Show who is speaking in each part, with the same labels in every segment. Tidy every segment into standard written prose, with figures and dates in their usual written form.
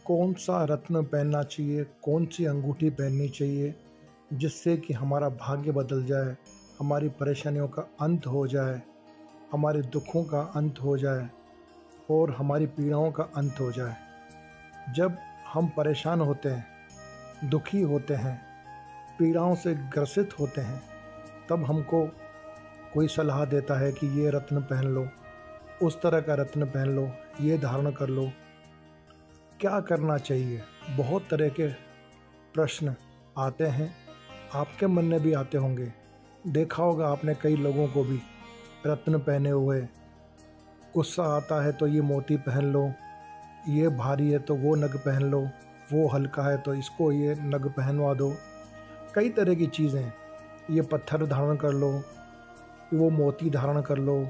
Speaker 1: कौन सा रत्न पहनना चाहिए, कौन सी अंगूठी पहननी चाहिए जिससे कि हमारा भाग्य बदल जाए, हमारी परेशानियों का अंत हो जाए, हमारे दुखों का अंत हो जाए और हमारी पीड़ाओं का अंत हो जाए। जब हम परेशान होते हैं, दुखी होते हैं, पीड़ाओं से ग्रसित होते हैं, तब हमको कोई सलाह देता है कि ये रत्न पहन लो, उस तरह का रत्न पहन लो, ये धारण कर लो। क्या करना चाहिए? बहुत तरह के प्रश्न आते हैं, आपके मन में भी आते होंगे। देखा होगा आपने कई लोगों को भी रत्न पहने हुए। गुस्सा आता है तो ये मोती पहन लो, ये भारी है तो वो नग पहन लो, वो हल्का है तो इसको ये नग पहनवा दो। कई तरह की चीज़ें, ये पत्थर धारण कर लो, वो मोती धारण कर लो,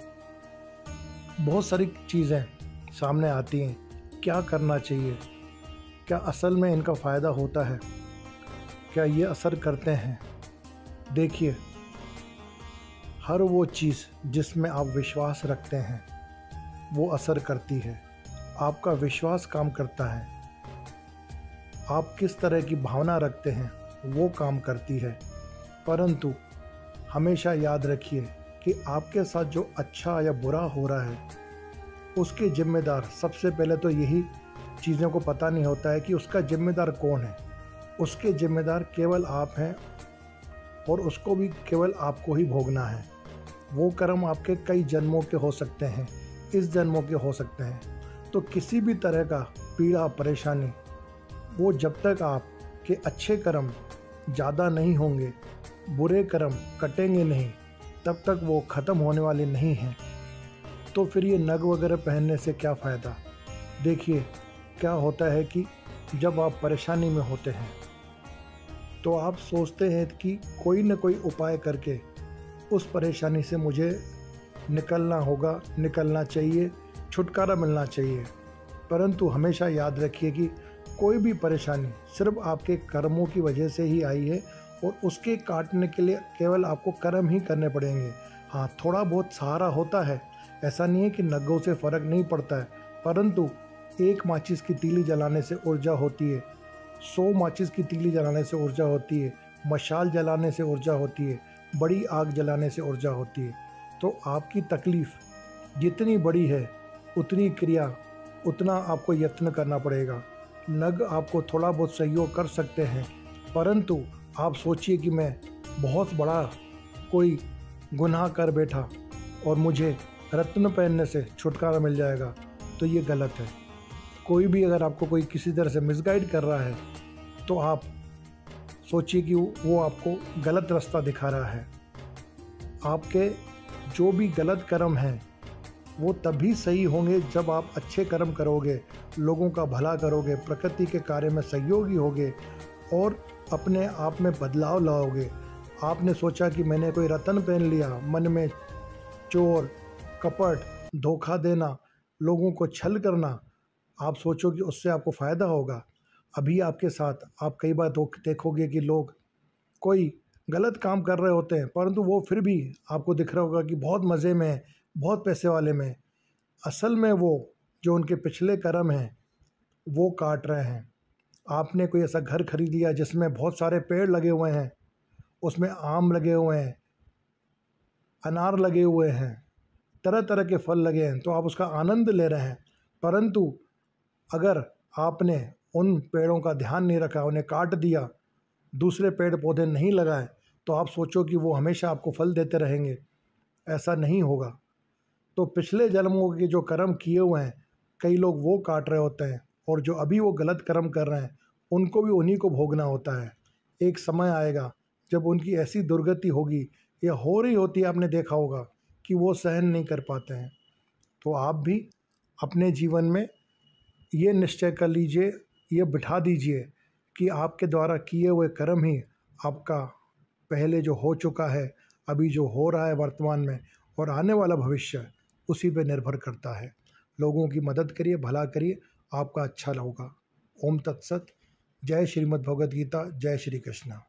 Speaker 1: बहुत सारी चीज़ें सामने आती हैं। क्या करना चाहिए? क्या असल में इनका फ़ायदा होता है? क्या ये असर करते हैं? देखिए, हर वो चीज़ जिसमें आप विश्वास रखते हैं वो असर करती है। आपका विश्वास काम करता है। आप किस तरह की भावना रखते हैं वो काम करती है। परंतु हमेशा याद रखिए कि आपके साथ जो अच्छा या बुरा हो रहा है उसके जिम्मेदार, सबसे पहले तो यही चीज़ों को पता नहीं होता है कि उसका जिम्मेदार कौन है। उसके जिम्मेदार केवल आप हैं और उसको भी केवल आपको ही भोगना है। वो कर्म आपके कई जन्मों के हो सकते हैं, इस जन्मों के हो सकते हैं। तो किसी भी तरह का पीड़ा, परेशानी, वो जब तक आपके अच्छे कर्म ज़्यादा नहीं होंगे, बुरे कर्म कटेंगे नहीं, तब तक वो ख़त्म होने वाले नहीं हैं। तो फिर ये नग वगैरह पहनने से क्या फ़ायदा? देखिए, क्या होता है कि जब आप परेशानी में होते हैं तो आप सोचते हैं कि कोई न कोई उपाय करके उस परेशानी से मुझे निकलना होगा, निकलना चाहिए, छुटकारा मिलना चाहिए। परंतु हमेशा याद रखिए कि कोई भी परेशानी सिर्फ आपके कर्मों की वजह से ही आई है और उसके काटने के लिए केवल आपको कर्म ही करने पड़ेंगे। हाँ, थोड़ा बहुत सहारा होता है, ऐसा नहीं है कि नगों से फ़र्क नहीं पड़ता है। परंतु एक माचिस की तीली जलाने से ऊर्जा होती है, 100 माचिस की तीली जलाने से ऊर्जा होती है, मशाल जलाने से ऊर्जा होती है, बड़ी आग जलाने से ऊर्जा होती है। तो आपकी तकलीफ़ जितनी बड़ी है, उतनी क्रिया, उतना आपको यत्न करना पड़ेगा। नग आपको थोड़ा बहुत सहयोग कर सकते हैं, परंतु आप सोचिए कि मैं बहुत बड़ा कोई गुनाह कर बैठा और मुझे रत्न पहनने से छुटकारा मिल जाएगा, तो ये गलत है। कोई भी अगर आपको कोई किसी तरह से मिसगाइड कर रहा है तो आप सोचिए कि वो आपको गलत रास्ता दिखा रहा है। आपके जो भी गलत कर्म हैं वो तभी सही होंगे जब आप अच्छे कर्म करोगे, लोगों का भला करोगे, प्रकृति के कार्य में सहयोगी होगे और अपने आप में बदलाव लाओगे। आपने सोचा कि मैंने कोई रत्न पहन लिया, मन में चोर, कपट, धोखा देना, लोगों को छल करना, आप सोचो कि उससे आपको फ़ायदा होगा। अभी आपके साथ आप कई बार देखोगे कि लोग कोई गलत काम कर रहे होते हैं, परंतु वो फिर भी आपको दिख रहा होगा कि बहुत मज़े में, बहुत पैसे वाले में। असल में वो जो उनके पिछले कर्म हैं वो काट रहे हैं। आपने कोई ऐसा घर खरीद लिया जिसमें बहुत सारे पेड़ लगे हुए हैं, उसमें आम लगे हुए हैं, अनार लगे हुए हैं, तरह तरह के फल लगे हैं, तो आप उसका आनंद ले रहे हैं। परंतु अगर आपने उन पेड़ों का ध्यान नहीं रखा, उन्हें काट दिया, दूसरे पेड़ पौधे नहीं लगाए, तो आप सोचो कि वो हमेशा आपको फल देते रहेंगे। ऐसा नहीं होगा। तो पिछले जन्मों के जो कर्म किए हुए हैं, कई लोग वो काट रहे होते हैं और जो अभी वो गलत कर्म कर रहे हैं उनको भी उन्हीं को भोगना होता है। एक समय आएगा जब उनकी ऐसी दुर्गति होगी या हो रही होती है, आपने देखा होगा कि वो सहन नहीं कर पाते हैं। तो आप भी अपने जीवन में ये निश्चय कर लीजिए, ये बिठा दीजिए कि आपके द्वारा किए हुए कर्म ही आपका पहले जो हो चुका है, अभी जो हो रहा है वर्तमान में और आने वाला भविष्य, उसी पे निर्भर करता है। लोगों की मदद करिए, भला करिए, आपका अच्छा होगा। ओम तत्सत। जय श्रीमद् भगवद गीता। जय श्री कृष्ण।